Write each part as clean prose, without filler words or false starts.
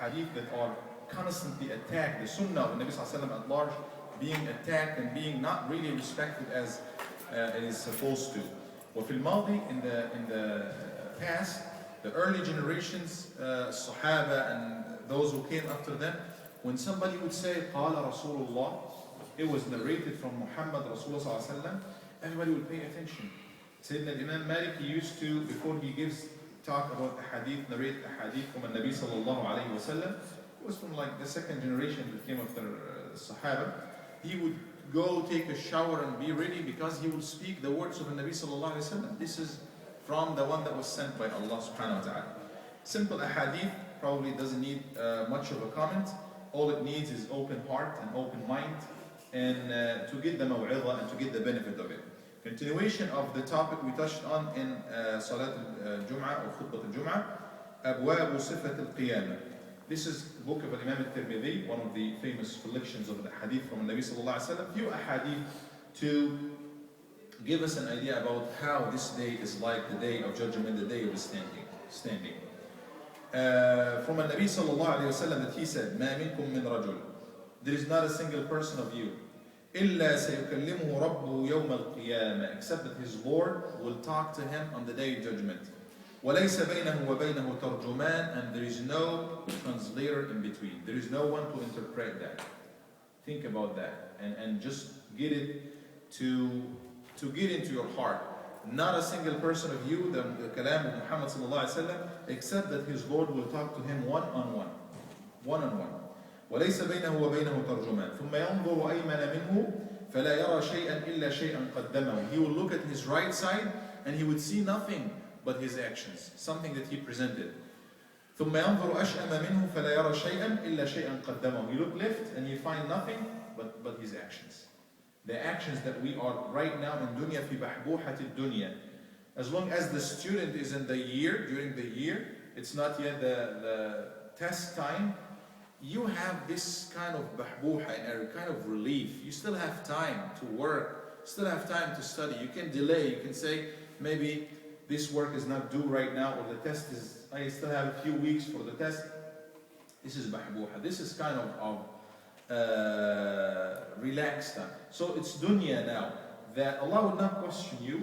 hadith that are constantly attacked, the sunnah of the Nabi Sallallahu Alaihi Wasallam at large being attacked and being not really respected as it is supposed to. وفي الماضي, in the past, the early generations, Sahaba and those who came after them, when somebody would say قال رسول الله, it was narrated from Muhammad Rasulullah Sallallahu Alaihi Wasallam, everybody would pay attention. Sayyidina Imam Malik, he used to, before he gives talk about a hadith, narrate a hadith from a Nabi Sallallahu Alaihi Wasallam. It was from like the second generation that came after the Sahaba. He would go take a shower and be ready because he would speak the words of the Nabi Sallallahu Alaihi Wasallam. This is from the one that was sent by Allah Subhanahu Wa Ta'ala. Simple hadith, probably doesn't need much of a comment. All it needs is open heart and open mind, and to get the maw'idha and to get the benefit of it. Continuation of the topic we touched on in Salat al-Jum'ah or Khutbah al-Jum'ah, أبواب صفة القيامة. This is the book of Imam al-Tirmidhi, one of the famous collections of the hadith from the Nabi Sallallahu Alaihi Wasallam. Few hadith to give us an idea about how this day is like the day of judgment, the day of standing. From the Nabi Sallallahu Alaihi Wasallam that he said, ما منكم من رجل, there is not a single person of you, إلا سيكلمه ربه يوم القيامة, except that his Lord will talk to him on the day of judgment. وليس بينه وبينه ترجمان, and there is no translator in between. There is no one to interpret that. Think about that and just get it to get into your heart. Not a single person of you, the kalam of Muhammad sallallahu alaihi wasallam, except that his Lord will talk to him one-on-one. وليس بينه وبينه ترجمان ثم ينظر أيمن منه فلا يرى شيئا إلا شيئا قدمه. He will look at his right side and he would see nothing but his actions, something that he presented. ثم ينظر أشأم منه فلا يرى شيئا إلا شيئا قدمه. You look left and you find nothing but his actions. The actions that we are right now in dunya في بحبوحة الدنيا. As long as the student is in the year, during the year, it's not yet the test time, you have this kind of bahbuha and a kind of relief. You still have time to work, still have time to study. You can delay, you can say, maybe this work is not due right now, or the test is, I still have a few weeks for the test. This is bahbuha. This is kind of relaxed time. So it's dunya now, that Allah will not question you,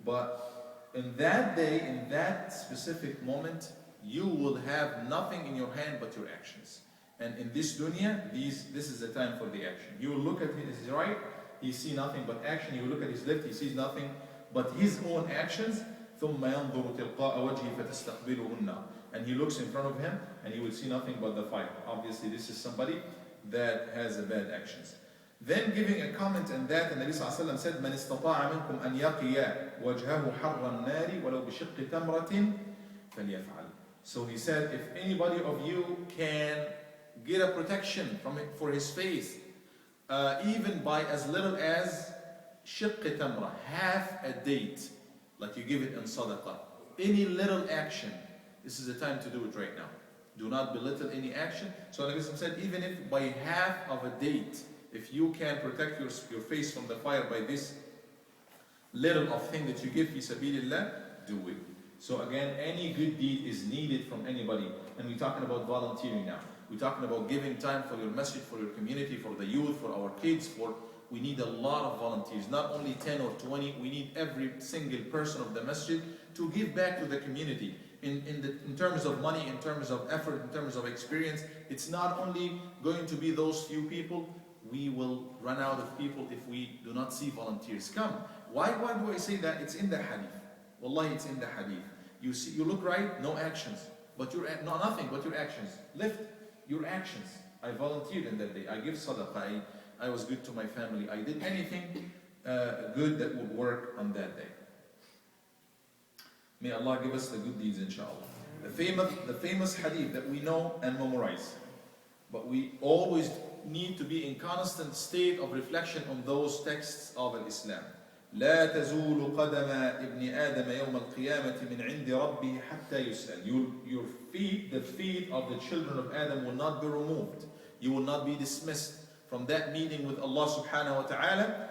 but in that day, in that specific moment, you will have nothing in your hand but your actions. And in this dunya, this is the time for the action. You will look at his right, he sees nothing but action. You will look at his left, he sees nothing but his own actions. ثُمَّ يَنْظُرُ تِلْقَاءَ وَجْهِ فَتَسْتَقْبِلُهُنَّ, and he looks in front of him and he will see nothing but the fire. Obviously, this is somebody that has a bad actions. Then giving a comment on that, the Nabi Sallallahu Alaihi Wasallam said, مَنِ اسْتَطَاعَ مِنْكُمْ أَنْ يَقِيَ وَجْهَهُ حَرَّ النَّارِ وَلَوْ بِشِقِّ تَمْرَةٍ فَلْيَفْعَلْ. So he said, if anybody of you can get a protection from it for his face, even by as little as shiqqi tamra, half a date, like you give it in sadaqah. Any little action, this is the time to do it right now. Do not belittle any action. So Nabi said, even if by half of a date, if you can protect your face from the fire by this little of thing that you give fi sabilillah, do it. So again, any good deed is needed from anybody. And we're talking about volunteering now. We're talking about giving time for your masjid, for your community, for the youth, for our kids. We need a lot of volunteers, not only 10 or 20. We need every single person of the masjid to give back to the community. In terms of money, in terms of effort, in terms of experience. It's not only going to be those few people. We will run out of people if we do not see volunteers come. Why do I say that? It's in the hadith. Wallahi, it's in the hadith. You look right, no actions. But nothing but your actions. Lift your actions. I volunteered in that day. I give sadaqah. I was good to my family. I did anything good that would work on that day. May Allah give us the good deeds, inshallah. The famous hadith that we know and memorize. But we always need to be in constant state of reflection on those texts of Islam. لا تزول قدم ابن آدم يوم القيامة من عند ربه حتى يسأل. Your feet, the feet of the children of Adam will not be removed. You will not be dismissed from that meeting with Allah subhanahu wa ta'ala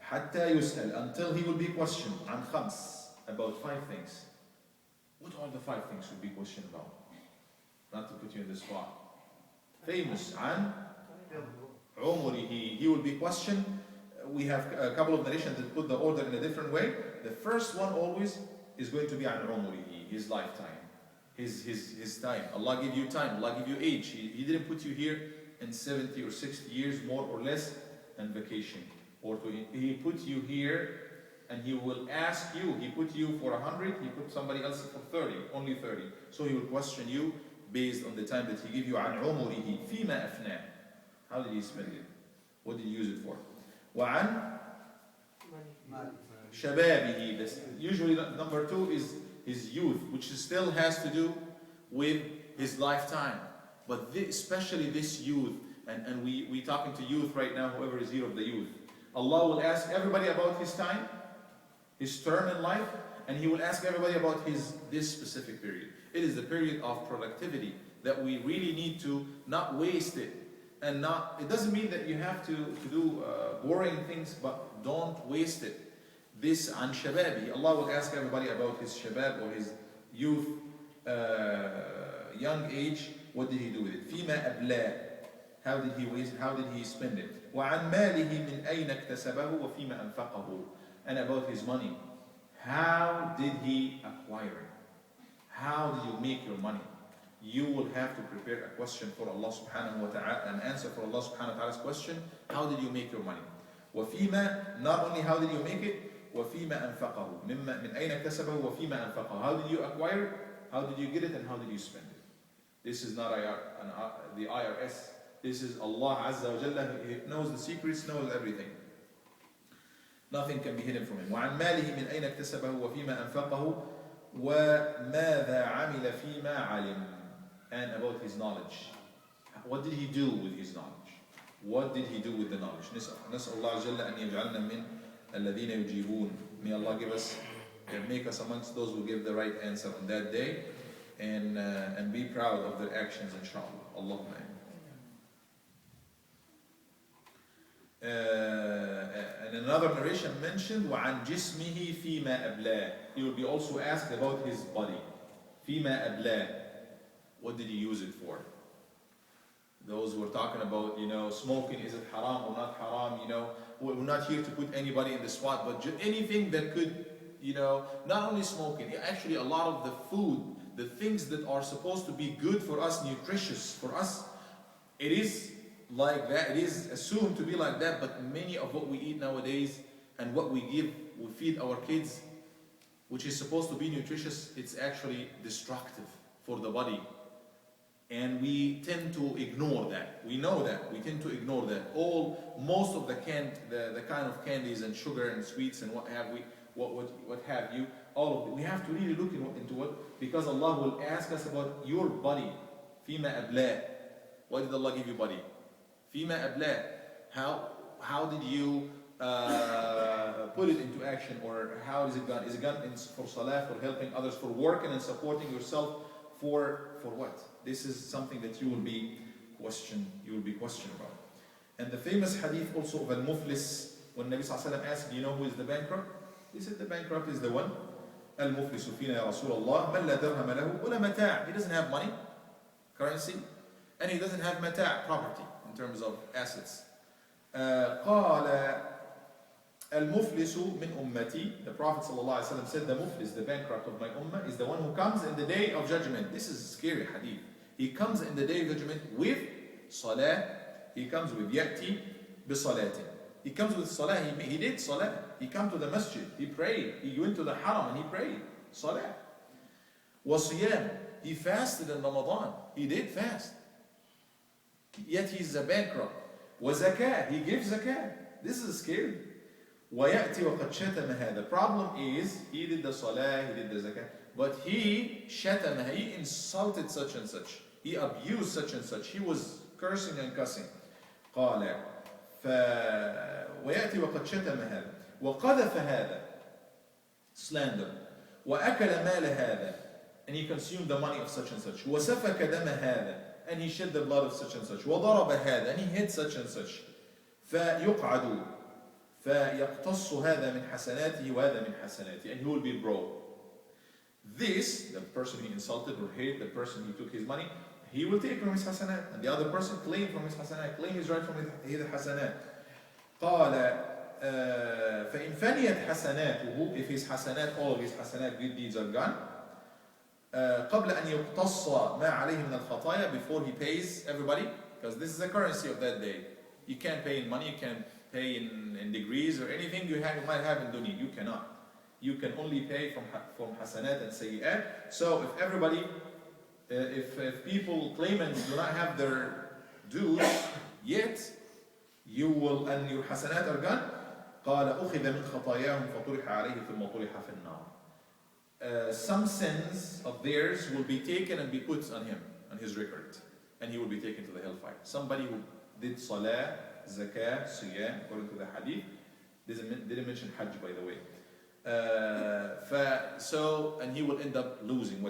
حتى يسأل, until he will be questioned عن خمس, about 5 things. What are the 5 things we'll be questioned about? Not to put you in the spot. famous عن عمره. He will be questioned. We have a couple of narrations that put the order in a different way. The first one always is going to be عن عمره, his lifetime, his time. Allah give you time, Allah give you age. He didn't put you here in 70 or 60 years, more or less, and vacation. He put you here and He will ask you. He put you for 100, He put somebody else for 30, only 30. So He will question you based on the time that He gave you. عن عمره فيما أفناه. How did He spend it? What did He use it for? وعن شبابه. Usually number 2 is his youth, which still has to do with his lifetime. But especially this youth, and we talking to youth right now, whoever is here of the youth. Allah will ask everybody about his time, his term in life, and He will ask everybody about this specific period. It is the period of productivity that we really need to not waste it. And it doesn't mean that you have to do boring things, but don't waste it. This عن شبابه. Allah will ask everybody about his shabab or his youth, young age. What did he do with it? فيما أبلاه. How did he waste? How did he spend it? وعن ماله من أين اكتسبه وفيما أنفقه. And about his money. How did he acquire it? How did you make your money? You will have to prepare a question for Allah subhanahu wa ta'ala, an answer for Allah subhanahu wa ta'ala's question. How did you make your money? وفيما, not only how did you make it, وفيما أنفقه. من أين اكتسبه وفيما أنفقه. How did you acquire it? How did you get it? And how did you spend it? This is not the IRS. This is Allah Azza wa Jalla. He knows the secrets, knows everything. Nothing can be hidden from Him. وعن ماله من أين اكتسبه وفيما أنفقه وماذا عمل فيما علم. And about his knowledge. What did he do with his knowledge? What did he do with the knowledge? نسأل الله عز وجل أن يجعلنا من الذين يجيبون. May Allah give us and make us amongst those who give the right answer on that day, and be proud of their actions, inshallah. Allahumma and another narration mentioned وعن جسمه فيما أبلاه. He will be also asked about his body. فيما أبلاه. What did he use it for? Those who are talking about, smoking, is it haram or not haram? We're not here to put anybody in the spot, but anything that could, not only smoking, actually a lot of the food, the things that are supposed to be good for us, nutritious for us, it is like that. It is assumed to be like that, but many of what we eat nowadays and what we feed our kids, which is supposed to be nutritious, it's actually destructive for the body. And we tend to ignore that. We know that. We tend to ignore that. Most of the kind of candies and sugar and sweets and what have you, all of it. We have to really look into it, because Allah will ask us about your body. فيما أبلاه. Why did Allah give you body? فيما أبلاه. How did you put it into action, or how is it done? Is it done for salah, for helping others, for working and supporting yourself? For what? This is something that you will be questioned about. And the famous hadith also of al-muflis, when Nabi sallallahu alaihi wasallam asked, do you know who is the bankrupt? He said the bankrupt is the one. Al-muflisu fina ya Rasulullah, man la dirham lahu wala mata'. He doesn't have money, currency, and he doesn't have mata', property, in terms of assets. قال المفلس من أمتي. The Prophet ﷺ said, the muflis, the bankrupt of my ummah, is the one who comes in the day of judgment. This is a scary hadith. He comes in the day of judgment with salah. He comes with ya'ti bisalatin. He comes with salah. He did salah. He came to the masjid. He prayed. He went to the haram and he prayed. Salah. Wasiyam. He fasted in Ramadan. He did fast. Yet he's a bankrupt. Wazakah. He gives zakah. This is scary. وَيَأْتِي وَقَدْ شَتَمَ هَذا. The problem is, he did the salah, he did the zakah, but he شَتَمَ, he insulted such and such. He abused such and such. He was cursing and cussing. قال وَيَأْتِي وَقَدْ شَتَمَ هَذا وَقَذَفَ هَذا. Slander. وَأَكَلَ مَالَ هَذا. And he consumed the money of such and such. وَسَفَكَ دَمَ هَذا. And he shed the blood of such and such. وَضَرَبَ هَذا. And he hit such and such. فَيُقْعَدُ فَيَقْتَصُّ هَذَا مِنْ حَسَنَاتِهِ وَهَذَا مِنْ حَسَنَاتِهِ. And he will be broke. This, the person he insulted or hate, the person he took his money, he will take from his hasanat, and the other person claim from his hasanat, claim his right from his hasanat. قال فإن فنيت حسناته, if his hasanat, all of his hasanat, good deeds are gone, قبل أن يقتص ما عليه من الخطايا, before he pays everybody, because this is the currency of that day. You can't pay in money, you can't pay in degrees or anything you might have in dunya. You cannot. You can only pay from hasanat and sayyi'at. So if everybody, if people claim and do not have their dues yet, you will, and your hasanat are gone. قال أخذ من خطاياهم فطرح عليه ثم طرح في النار. Some sins of theirs will be taken and be put on him, on his record, and he will be taken to the hellfire. Somebody who did salah, zakah, siyam, according to the hadith, didn't mention hajj, by the way. And he will end up losing.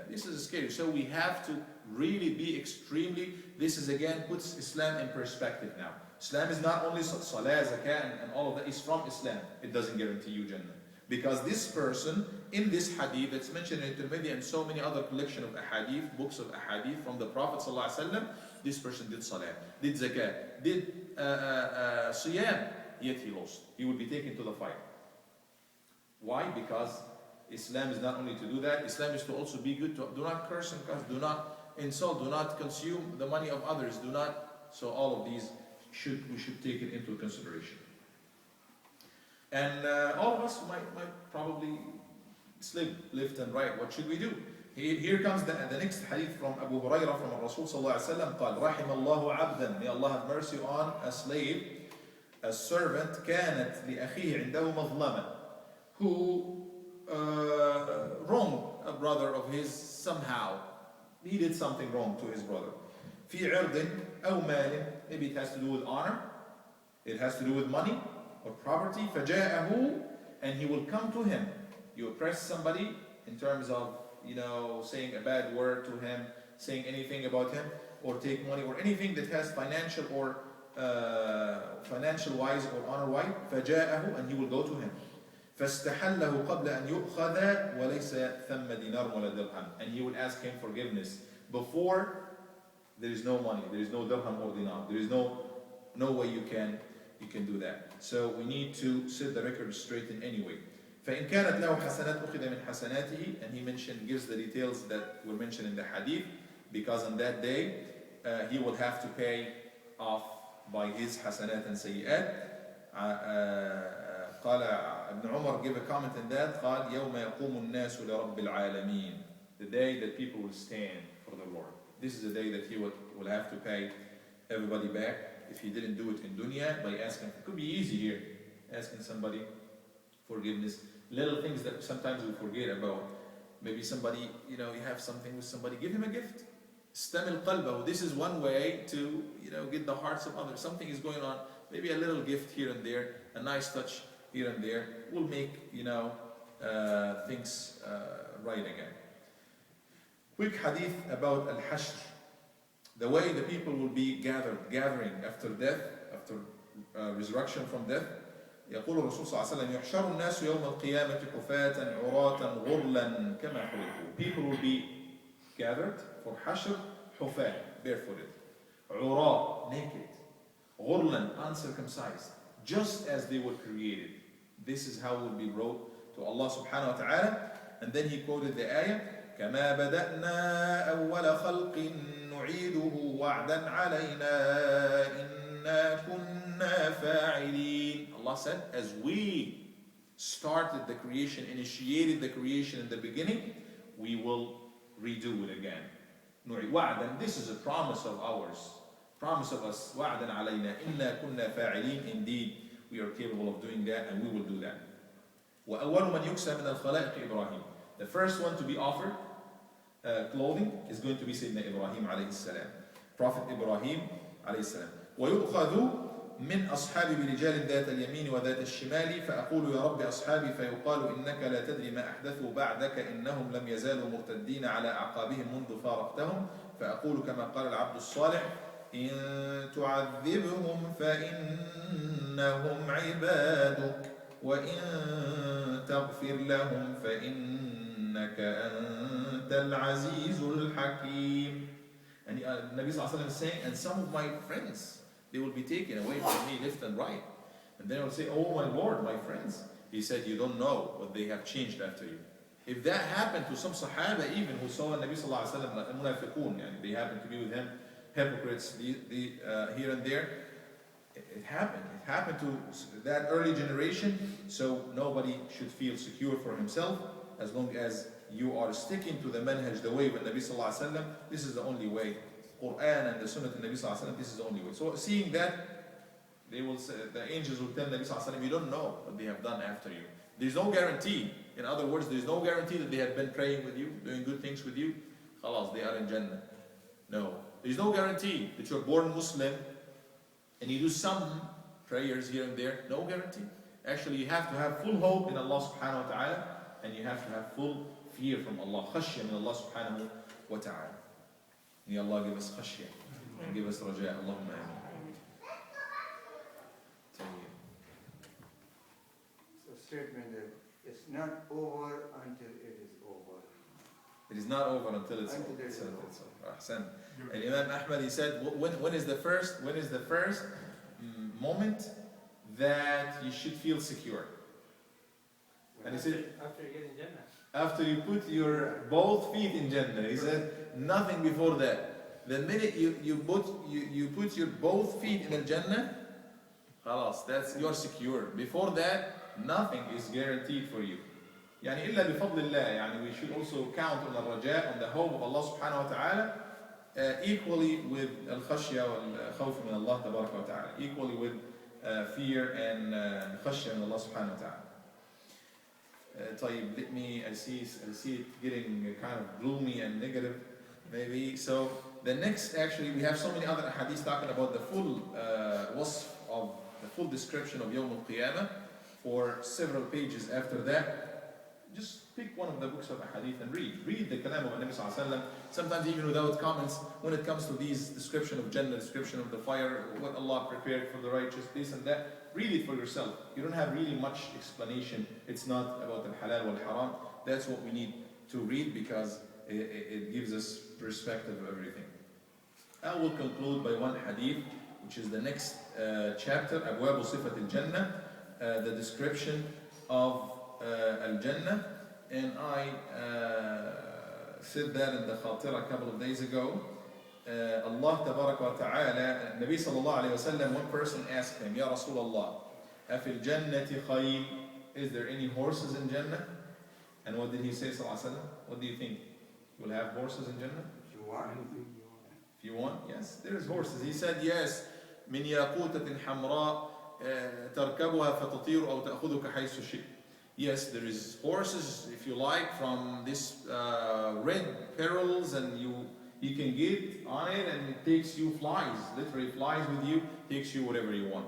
This is scary. So we have to really be extremely. This is again puts Islam in perspective now. Islam is not only salah, zakah, and all of that is from Islam. It doesn't guarantee you Jannah. Because this person, in this hadith that's mentioned in Tirmidhi and so many other collection of ahadith, books of ahadith from the Prophet ﷺ, this person did salah, did zakah, did siyam, yet he lost. He would be taken to the fire. Why? Because Islam is not only to do that, Islam is to also be good, do not curse and curse, do not insult, do not consume the money of others, do not, so all of these we should take it into consideration. And all of us might probably slip left and right. What should we do? Here comes the next hadith from Abu Hurairah from Rasul sallallahu alaihi wasallam. قال رحم الله عبدا, may Allah have mercy on a slave, a servant, كانت لأخيه عنده مظلمة, who wronged a brother of his somehow. He did something wrong to his brother. في عرض أو مال, maybe it has to do with honor, it has to do with money or property. فجاءه, and he will come to him. You oppress somebody in terms of, saying a bad word to him, saying anything about him, or take money, or anything that has financial or financial wise or honor wise. فجاءه, and he will go to him. فاستحله قبل أن يؤخذ وليس ثم دينار ولا درهم, and he will ask him forgiveness before there is no money, there is no dirham or dinar, there is no way you can do that. So we need to set the record straight in any way. فإن كانت له حسنات أخذ من حسناته, and he gives the details that were mentioned in the hadith, because on that day he will have to pay off by his hasanat and sayyi'at. قال ابن عمر gave a comment in that, قال يوم يقوم الناس لرب العالمين, the day that people will stand for the Lord. This is the day that he will have to pay everybody back if he didn't do it in dunya by asking. It could be easy here, asking somebody forgiveness. Little things that sometimes we forget about. Maybe somebody, you have something with somebody, give him a gift. Istamil qalbahu. This is one way to, get the hearts of others. Something is going on, maybe a little gift here and there, a nice touch here and there will make, things right again. Quick hadith about al-hashr. The way the people will be gathering after death, after resurrection from death. يقول الرسول صلى الله عليه وسلم يحشر الناس يوم القيامة حفاة عراة غرلا كما خلقوا. People will be gathered for hashr, حفاة, barefooted, عراة, naked, غرلا, uncircumcised, just as they were created. This is how will be brought to Allah subhanahu wa ta'ala. And then he quoted the ayah, كما بدأنا أول خلق نعيده وعدا علينا إنا كنا فاعلين. Allah said, as we started the creation, initiated the creation in the beginning, we will redo it again. وعدا, this is a promise of ours, promise of us. وعدا علينا إنا كنا فاعلين. Indeed, we are capable of doing that, and we will do that. وأول من يكسى من الخلائق إبراهيم. The first one to be offered clothing is going to be Sayyidina Ibrahim alayhi salam, Prophet Ibrahim alayhi salam. ويؤخذ من أصحابي برجال ذات اليمين وذات الشمال فأقول يا رب أصحابي فيقال إنك لا تدري ما أحدثوا بعدك إنهم لم يزالوا مرتدين على أعقابهم منذ فارقتهم فأقول كما قال العبد الصالح إن تعذبهم فإنهم عبادك وإن تغفر لهم فإنك أنت العزيز الحكيم. And Nabi Sallallahu Alaihi Wasallam is saying, and some of my friends, they will be taken away from me left and right. And then I will say, oh my Lord, my friends. He said, you don't know what they have changed after you. If that happened to some Sahaba even who saw Nabi Sallallahu Alaihi Wasallam, al-munafiqun, they happened to be with him, hypocrites here and there. It happened. It happened to that early generation, so nobody should feel secure for himself as long as you are sticking to the manhaj, the way of Nabi Sallallahu Alaihi Wasallam. This is the only way. Quran and the Sunnah of Nabi Sallallahu Alaihi Wasallam, this is the only way. So seeing that, they will say, the angels will tell Nabi Sallallahu Alaihi Wasallam, you don't know what they have done after you. There's no guarantee. In other words, there's no guarantee that they have been praying with you, doing good things with you. Khalas, they are in Jannah. No. There's no guarantee that you're born Muslim and you do some prayers here and there. No guarantee. Actually, you have to have full hope in Allah subhanahu wa ta'ala, and you have to have full fear from Allah. Khashya min Allah subhanahu wa ta'ala. May Allah give us khashya and give us raja. Allahumma ameen. Statement that it's not over until it is over. It is not over until it's over. Ahsan. And Imam Ahmad, he said, when is the first moment that you should feel secure? And he said, after you get in Jannah. After you put your both feet in Jannah. He said, nothing before that. The minute you put your both feet in Jannah, khalas, you're secure. Before that, nothing is guaranteed for you. يعني إلا بفضل الله. يعني we should also count on the raja, on the hope of Allah subhanahu wa ta'ala, equally with al-khashya wal-khawf min Allah tabarak wa ta'ala, equally with fear and khashya min Allah subhanahu wa ta'ala. طيب, I see it getting kind of gloomy and negative, maybe. So the next, actually, we have so many other hadiths talking about the full wasf of the full description of Yawm al-Qiyamah. For several pages after that, just pick one of the books of hadith and read the kalam of Nabi Sallallahu Alaihi Wasallam. Sometimes even without comments, when it comes to these description of Jannah, description of the fire, what Allah prepared for the righteous, this and that, read it for yourself. You don't have really much explanation. It's not about the halal wal haram. That's what we need to read because it gives us perspective of everything. I will conclude by one hadith, which is the next chapter, Abwab Sifat al-Jannah. The description of Al-Jannah, and I said that in the Khatira a couple of days ago. Allah Tabarak wa Ta'ala, Nabi Sallallahu Alaihi Wasallam, one person asked him, Ya Rasulullah, Afil Jannati Khayl, is there any horses in Jannah? And what did he say, Sallallahu Alaihi Wasallam? What do you think? You will have horses in Jannah? If you want. If you want, yes, there is horses. He said, yes, min yaqutatin hamra, تركبها فتطير أو تأخذك حيث شئت. Yes, there is horses, if you like, from this red pearls, and you can get on it, and it takes you, literally flies with you, takes you whatever you want.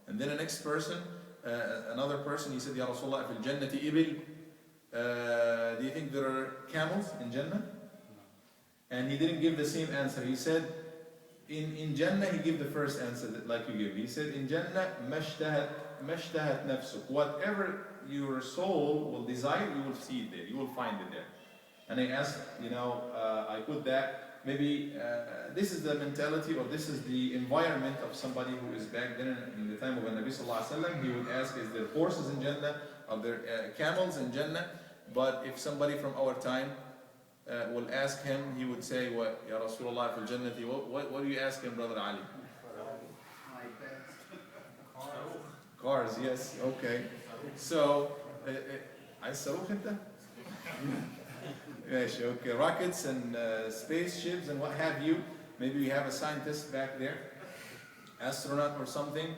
And then the next person, another person, he said, Ya Rasulullah, fil jannati ibil. Do you think there are camels in Jannah? And he didn't give the same answer. He said, in Jannah, he gave the first answer like you give. He said, in Jannah, mashtahat nafsuk. Whatever your soul will desire, you will see it there. You will find it there. And I asked, I put that, maybe this is the mentality, or this is the environment of somebody who is back then in the time of the Nabi Sallallahu Alaihi Wasallam. He would ask, is there horses in Jannah? Are there camels in Jannah? But if somebody from our time will ask him, he would say, what, Ya Rasulullah fil Jannati, what do you ask him, Brother Ali? Cars, yes, okay. So, okay, rockets and spaceships and what have you. Maybe we have a scientist back there, astronaut or something.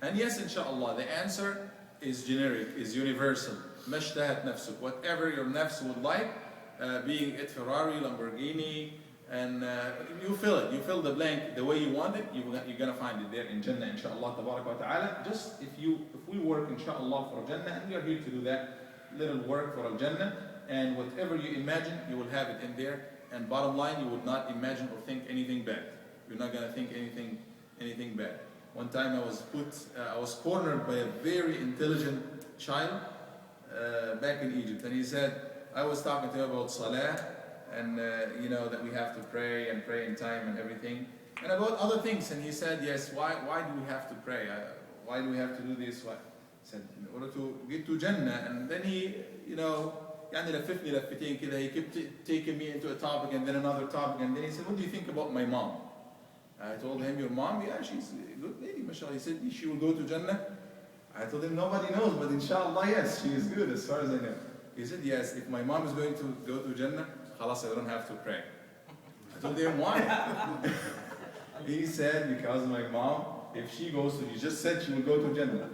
And yes, inshallah, the answer is generic, is universal. Mashtahat nafsuk, whatever your nafs would like, being it Ferrari, Lamborghini, and you fill it. You fill the blank the way you want it. You're gonna find it there in Jannah, inshallah, tabarak wa ta'ala. Just if we work, inshallah, for Jannah, and we are here to do that little work for Jannah, and whatever you imagine, you will have it in there. And bottom line, you would not imagine or think anything bad. You're not gonna think anything bad. One time I was cornered by a very intelligent child back in Egypt, and he said, I was talking to him about Salah, and you know that we have to pray and pray in time and everything, and about other things. And he said, yes, why do we have to pray? Why do we have to do this? Why? He said, in order to get to Jannah. And then he, you know, يعني لفتني لفتين كده. He kept taking me into a topic and then another topic, and then he said, what do you think about my mom? I told him, your mom, yeah, she's a good lady, mashallah. He said, she will go to Jannah. I told him, nobody knows, but inshallah, yes, she is good as far as I know. He said, yes, if my mom is going to go to Jannah, khalas, I don't have to pray. I told him, why? He said, because my mom, if she goes to, you just said she will go to Jannah.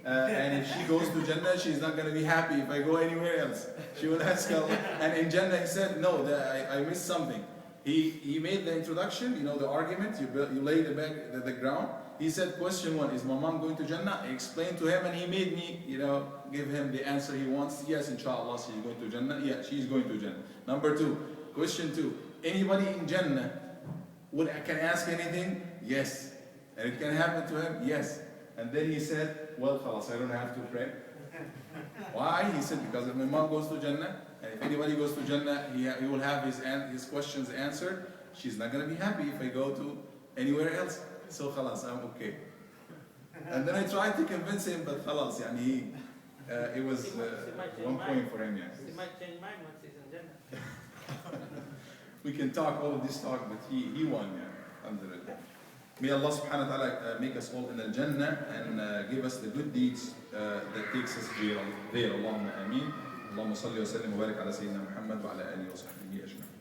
And if she goes to Jannah, she's not going to be happy if I go anywhere else. She will ask Allah. And in Jannah, he said, no, I missed something. He made the introduction, you know, the argument, you lay the ground. He said, question one, is my mom going to Jannah? I explained to him, and he made me, you know, give him the answer he wants. Yes, inshallah, she's going to Jannah. Yeah, she's going to Jannah. Number two, question two, anybody in Jannah can ask anything? Yes. And it can happen to him? Yes. And then he said, well, khalas, I don't have to pray. Why? He said, because if my mom goes to Jannah, and if anybody goes to Jannah, he will have his questions answered. She's not going to be happy if I go to anywhere else. So khalas, I'm okay. And then I tried to convince him, but khalas, yani, it was 1 point for him. Yes. He might change mind once he's in Jannah. We can talk all this talk, but he won. Yeah. Alhamdulillah. May Allah subhanahu wa ta'ala make us all in al-Jannah and give us the good deeds that takes us there. Allahumma ameen. اللهم صل وسلم وبارك على سيدنا محمد وعلى آله وصحبه أجمعين.